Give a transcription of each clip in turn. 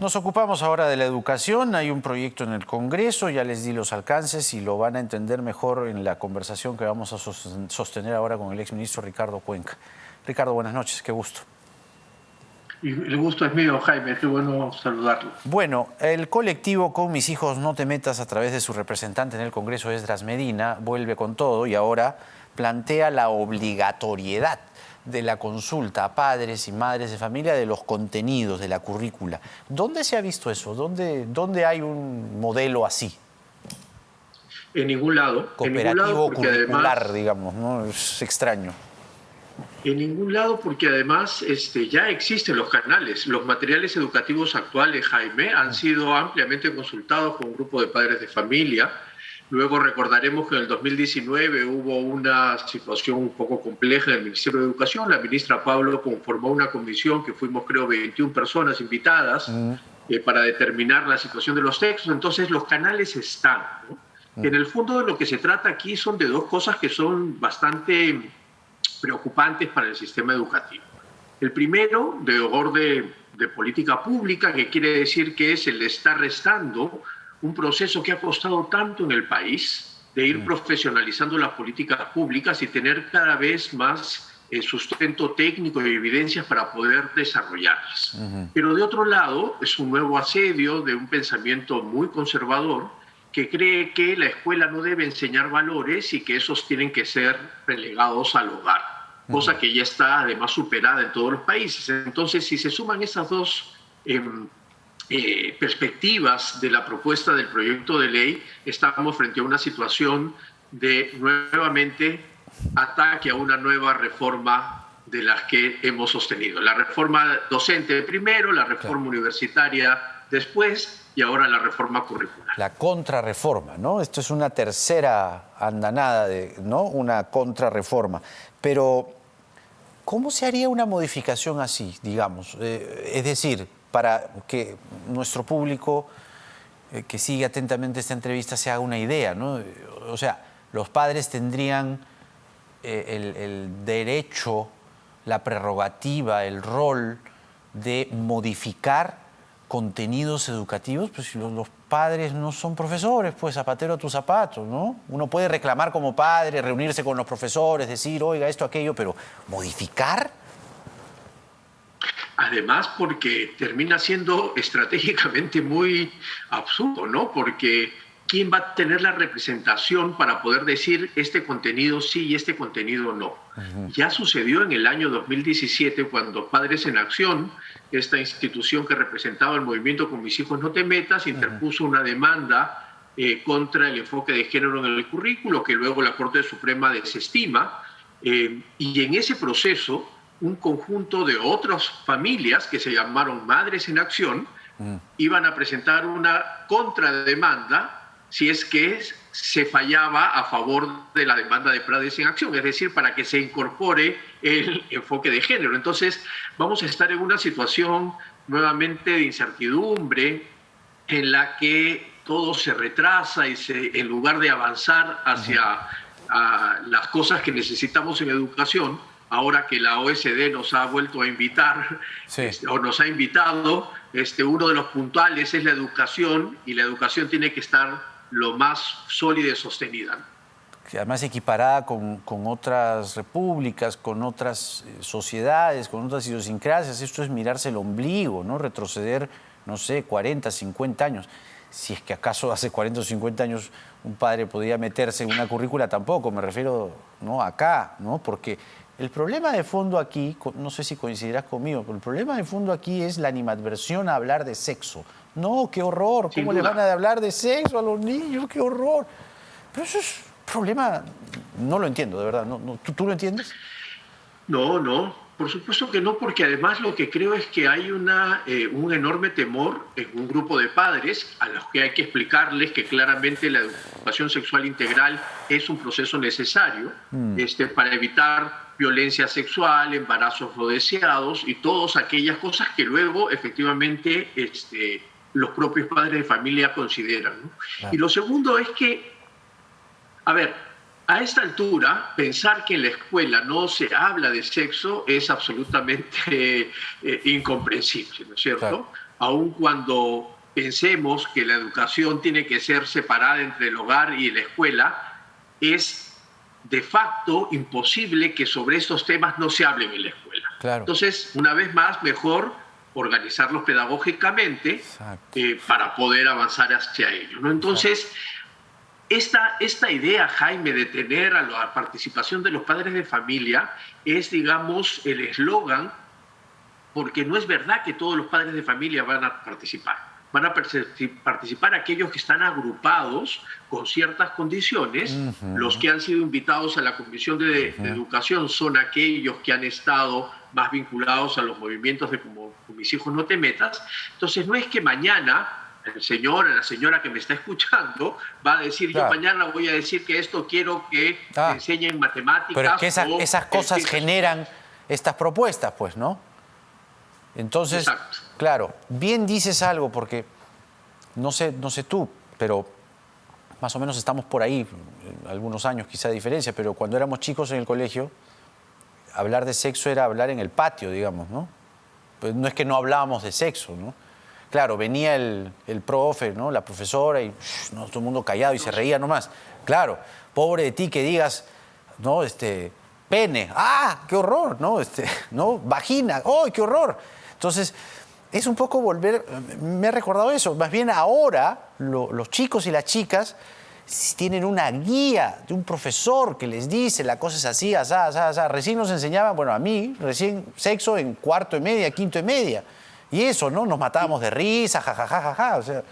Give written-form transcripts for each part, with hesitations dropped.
Nos ocupamos ahora de la educación. Hay un proyecto en el Congreso, ya les di los alcances y lo van a entender mejor en la conversación que vamos a sostener ahora con el exministro Ricardo Cuenca. Ricardo, buenas noches, qué gusto. Y el gusto es mío, Jaime, qué bueno saludarlo. Bueno, el colectivo Con Mis Hijos No Te Metas, a través de su representante en el Congreso, Esdras Medina, vuelve con todo y ahora plantea la obligatoriedad de la consulta a padres y madres de familia de los contenidos de la currícula. ¿Dónde se ha visto eso? ¿Dónde hay un modelo así? En ningún lado. Cooperativo curricular, además, digamos, ¿no? Es extraño. En ningún lado, porque además ya existen los canales. Los materiales educativos actuales, Jaime, han sido ampliamente consultados con un grupo de padres de familia. Luego recordaremos que en el 2019 hubo una situación un poco compleja en el Ministerio de Educación. La ministra Pablo conformó una comisión que fuimos, creo, 21 personas invitadas para determinar la situación de los textos. Entonces, los canales están, ¿no? En el fondo, de lo que se trata aquí son de dos cosas que son bastante preocupantes para el sistema educativo. El primero, de orden de política pública, que quiere decir que se le está restando un proceso que ha costado tanto en el país, de ir profesionalizando las políticas públicas y tener cada vez más sustento técnico y evidencias para poder desarrollarlas. Pero de otro lado, es un nuevo asedio de un pensamiento muy conservador que cree que la escuela no debe enseñar valores y que esos tienen que ser relegados al hogar, cosa que ya está además superada en todos los países. Entonces, si se suman esas dos perspectivas de la propuesta del proyecto de ley, estamos frente a una situación de nuevamente ataque a una nueva reforma de las que hemos sostenido. La reforma docente primero, la reforma universitaria después y ahora la reforma curricular. La contrarreforma, ¿no? Esto es una tercera andanada, ¿no? Una contrarreforma. Pero, ¿cómo se haría una modificación así, digamos? Es decir, para que nuestro público que sigue atentamente esta entrevista se haga una idea, ¿no? O sea, los padres tendrían el derecho, la prerrogativa, el rol de modificar contenidos educativos. Pues si los padres no son profesores, pues zapatero a tus zapatos, ¿no? Uno puede reclamar como padre, reunirse con los profesores, decir, oiga, esto, aquello, pero ¿modificar? Además, porque termina siendo estratégicamente muy absurdo, ¿no? Porque ¿quién va a tener la representación para poder decir este contenido sí y este contenido no? Ya sucedió en el año 2017 cuando Padres en Acción, esta institución que representaba el movimiento Con Mis Hijos No Te Metas, interpuso una demanda contra el enfoque de género en el currículo, que luego la Corte Suprema desestima, y en ese proceso un conjunto de otras familias que se llamaron Madres en Acción iban a presentar una contrademanda si es que se fallaba a favor de la demanda de Padres en Acción, es decir, para que se incorpore el enfoque de género. Entonces, vamos a estar en una situación nuevamente de incertidumbre en la que todo se retrasa y en lugar de avanzar hacia las cosas que necesitamos en educación, ahora que la OSD nos ha vuelto a invitar, o nos ha invitado, uno de los puntuales es la educación, y la educación tiene que estar lo más sólida y sostenida. Además equiparada con otras repúblicas, con otras sociedades, con otras idiosincrasias. Esto es mirarse el ombligo, ¿no? Retroceder, no sé, 40, 50 años. Si es que acaso hace 40 o 50 años un padre podía meterse en una currícula, tampoco, me refiero, ¿no? Acá, ¿no? Porque el problema de fondo aquí, no sé si coincidirás conmigo, pero el problema de fondo aquí es la animadversión a hablar de sexo. No, qué horror, ¿cómo le van a hablar de sexo a los niños? ¡Qué horror! Pero eso es un problema, no lo entiendo, de verdad. ¿Tú lo entiendes? No, por supuesto que no, porque además lo que creo es que hay un enorme temor en un grupo de padres a los que hay que explicarles que claramente la educación sexual integral es un proceso necesario para evitar violencia sexual, embarazos no deseados y todas aquellas cosas que luego efectivamente los propios padres de familia consideran, ¿no? Claro. Y lo segundo es que, a ver, a esta altura, pensar que en la escuela no se habla de sexo es absolutamente incomprensible, ¿no es cierto? Claro. aun cuando pensemos que la educación tiene que ser separada entre el hogar y la escuela, es de facto imposible que sobre estos temas no se hablen en la escuela. Claro. Entonces, una vez más, mejor organizarlos pedagógicamente para poder avanzar hacia ello, ¿no? Entonces, esta idea, Jaime, de tener a la participación de los padres de familia es, digamos, el eslogan, porque no es verdad que todos los padres de familia van a participar. Van a participar aquellos que están agrupados con ciertas condiciones. Los que han sido invitados a la Comisión de Educación son aquellos que han estado más vinculados a los movimientos de como con mis hijos no te metas. Entonces no es que mañana el señor o la señora que me está escuchando va a decir, yo mañana voy a decir que esto quiero que me enseñen matemáticas. Pero es que esas cosas generan estas propuestas, pues, ¿no? Entonces, exacto. Claro, bien dices algo, porque no sé tú, pero más o menos estamos por ahí, algunos años quizá de diferencia, pero cuando éramos chicos en el colegio, hablar de sexo era hablar en el patio, digamos, ¿no? Pues no es que no hablábamos de sexo, ¿no? Claro, venía el profe, ¿no? La profesora y no, todo el mundo callado y se reía nomás. Claro, pobre de ti que digas, ¿no? Pene, ¡ah, qué horror! ¿No? ¿No? Vagina, ¡oh, qué horror! Entonces, es un poco volver, me ha recordado eso, más bien ahora los chicos y las chicas tienen una guía de un profesor que les dice la cosa es así, asá, asá, asá. Recién nos enseñaban, bueno, a mí, recién sexo en cuarto y media, quinto y media. Y eso, ¿no? Nos matábamos de risa, jajajaja, o sea...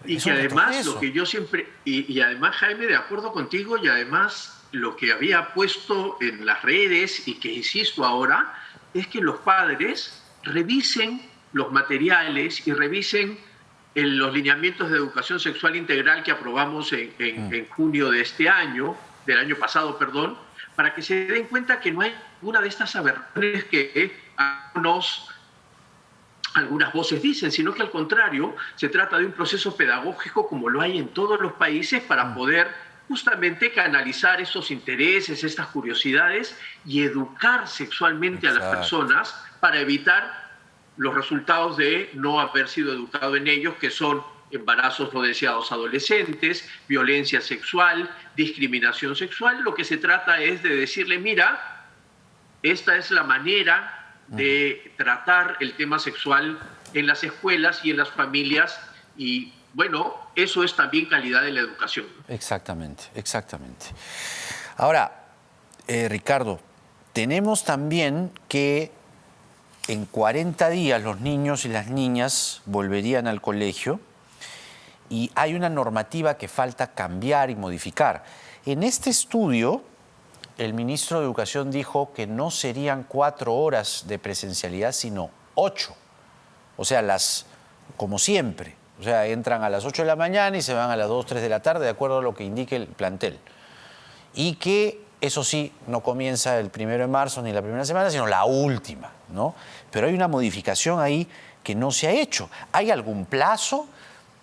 Y que además, lo que yo siempre... Y además, Jaime, de acuerdo contigo, y además lo que había puesto en las redes y que insisto ahora, es que los padres revisen los materiales y revisen los lineamientos de educación sexual integral que aprobamos en junio de este año, del año pasado, perdón, para que se den cuenta que no hay ninguna de estas aberraciones que algunas voces dicen, sino que al contrario, se trata de un proceso pedagógico como lo hay en todos los países para poder justamente canalizar esos intereses, estas curiosidades y educar sexualmente a las personas para evitar los resultados de no haber sido educado en ellos, que son embarazos no deseados adolescentes, violencia sexual, discriminación sexual. Lo que se trata es de decirle, mira, esta es la manera de tratar el tema sexual en las escuelas y en las familias y, bueno, eso es también calidad de la educación. Exactamente, exactamente. Ahora, Ricardo, tenemos también que en 40 días los niños y las niñas volverían al colegio y hay una normativa que falta cambiar y modificar. En este estudio, el ministro de Educación dijo que no serían 4 horas de presencialidad, sino 8. O sea, como siempre. O sea, entran a las 8 de la mañana y se van a las 2, 3 de la tarde, de acuerdo a lo que indique el plantel. Y que, eso sí, no comienza el 1 de marzo ni la primera semana, sino la última, ¿no? Pero hay una modificación ahí que no se ha hecho. ¿Hay algún plazo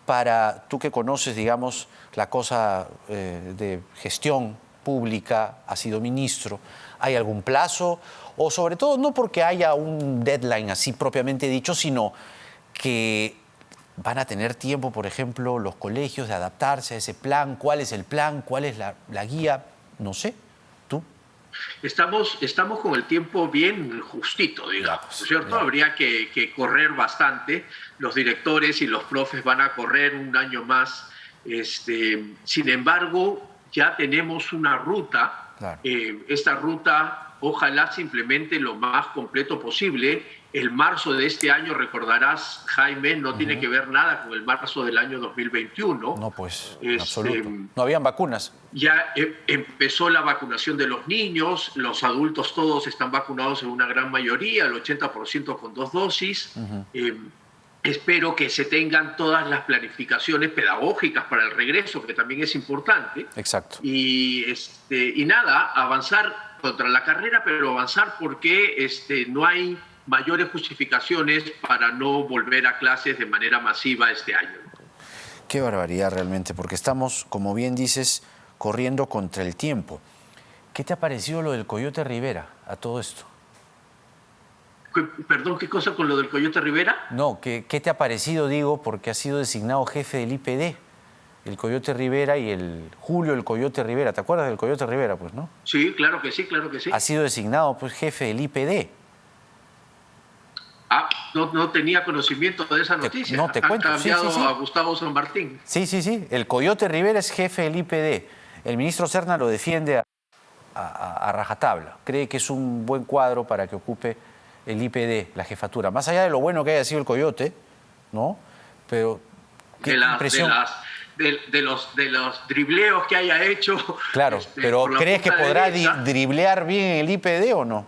para, tú que conoces, digamos, la cosa de gestión pública, has sido ministro, ¿hay algún plazo? O sobre todo, no porque haya un deadline así propiamente dicho, sino que van a tener tiempo, por ejemplo, los colegios de adaptarse a ese plan. ¿Cuál es el plan? ¿Cuál es la guía? No sé. ¿Tú? Estamos con el tiempo bien justito, digamos, ¿no es cierto? Habría que correr bastante. Los directores y los profes van a correr un año más. Sin embargo, ya tenemos una ruta. Claro. Esta ruta, ojalá se implemente lo más completo posible. El marzo de este año, recordarás, Jaime, no tiene que ver nada con el marzo del año 2021. No, pues, en absoluto. No habían vacunas. Ya empezó la vacunación de los niños, los adultos todos están vacunados en una gran mayoría, el 80% con 2 dosis. Espero que se tengan todas las planificaciones pedagógicas para el regreso, que también es importante. Exacto. Y nada, avanzar contra la carrera, pero avanzar porque no hay mayores justificaciones para no volver a clases de manera masiva este año. Qué barbaridad realmente, porque estamos, como bien dices, corriendo contra el tiempo. ¿Qué te ha parecido lo del Coyote Rivera a todo esto? Perdón, ¿qué cosa con lo del Coyote Rivera? No, ¿qué te ha parecido, digo, porque ha sido designado jefe del IPD? El Coyote Rivera y el Julio el Coyote Rivera. ¿Te acuerdas del Coyote Rivera, pues, no? Sí, claro que sí, claro que sí. Ha sido designado, pues, jefe del IPD. Ah, no tenía conocimiento de esa noticia. No, te Han cuento. Sí, cambiado sí, sí. a Gustavo San Martín. Sí. El Coyote Rivera es jefe del IPD. El ministro Serna lo defiende a rajatabla. Cree que es un buen cuadro para que ocupe el IPD, la jefatura. Más allá de lo bueno que haya sido el Coyote, ¿no? Pero qué impresión. De los dribleos que haya hecho. Claro, pero por la ¿crees que punta podrá derecha, driblear bien el IPD o no?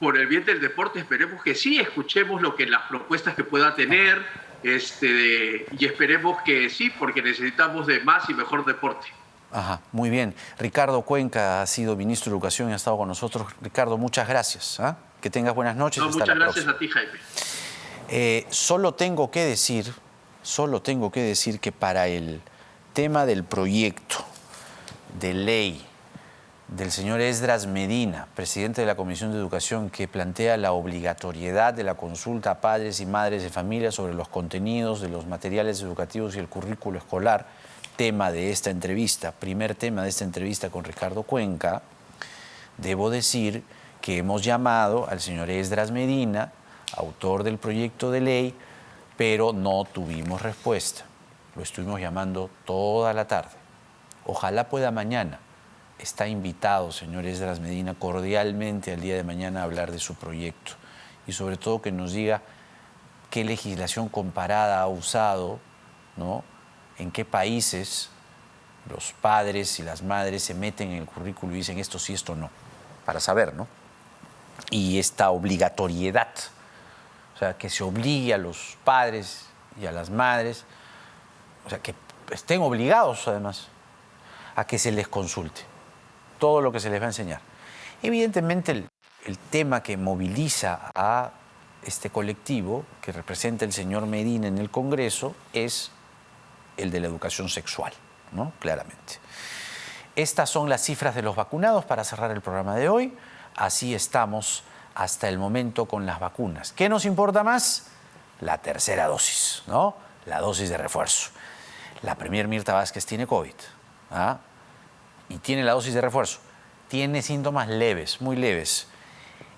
por el bien del deporte, esperemos que sí, escuchemos las propuestas que pueda tener, y esperemos que sí, porque necesitamos de más y mejor deporte. Ajá, muy bien. Ricardo Cuenca ha sido ministro de Educación y ha estado con nosotros. Ricardo, muchas gracias. ¿Ah? Que tengas buenas noches. No, Hasta muchas la gracias próxima. a ti, Jaime. Solo tengo que decir que para el tema del proyecto de ley del señor Esdras Medina, presidente de la Comisión de Educación, que plantea la obligatoriedad de la consulta a padres y madres de familia sobre los contenidos de los materiales educativos y el currículo escolar, tema de esta entrevista, primer tema de esta entrevista con Ricardo Cuenca, debo decir que hemos llamado al señor Esdras Medina, autor del proyecto de ley, pero no tuvimos respuesta. Lo estuvimos llamando toda la tarde. Ojalá pueda mañana. Está invitado, señor Esdras Medina, cordialmente al día de mañana a hablar de su proyecto y sobre todo que nos diga qué legislación comparada ha usado, ¿no? En qué países los padres y las madres se meten en el currículo y dicen esto sí, esto no, para saber, ¿no? Y esta obligatoriedad, o sea, que se obligue a los padres y a las madres, o sea, que estén obligados además a que se les consulte todo lo que se les va a enseñar. Evidentemente el tema que moviliza a este colectivo que representa el señor Medina en el Congreso es el de la educación sexual, ¿no? Claramente. Estas son las cifras de los vacunados para cerrar el programa de hoy. Así estamos hasta el momento con las vacunas. ¿Qué nos importa más? La tercera dosis, ¿no? La dosis de refuerzo. La premier Mirta Vázquez tiene COVID, ¿ah? Y tiene la dosis de refuerzo. Tiene síntomas leves, muy leves.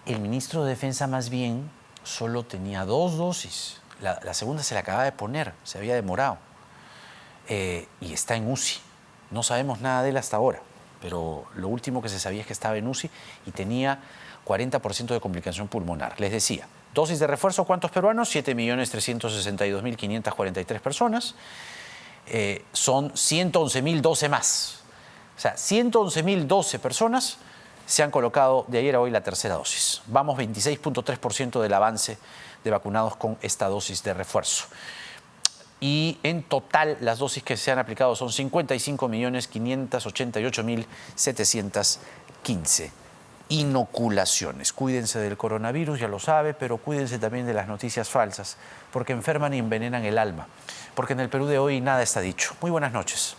El ministro de Defensa más bien solo tenía 2 dosis. La segunda se la acababa de poner, se había demorado. Y está en UCI. No sabemos nada de él hasta ahora, pero lo último que se sabía es que estaba en UCI y tenía 40% de complicación pulmonar. Les decía, dosis de refuerzo, ¿cuántos peruanos? 7.362.543 personas. Son 111.012 más. O sea, 111.012 personas se han colocado de ayer a hoy la tercera dosis. Vamos 26.3% del avance de vacunados con esta dosis de refuerzo. Y en total las dosis que se han aplicado son 55.588.715 inoculaciones. Cuídense del coronavirus, ya lo sabe, pero cuídense también de las noticias falsas, porque enferman y envenenan el alma. Porque en el Perú de hoy nada está dicho. Muy buenas noches.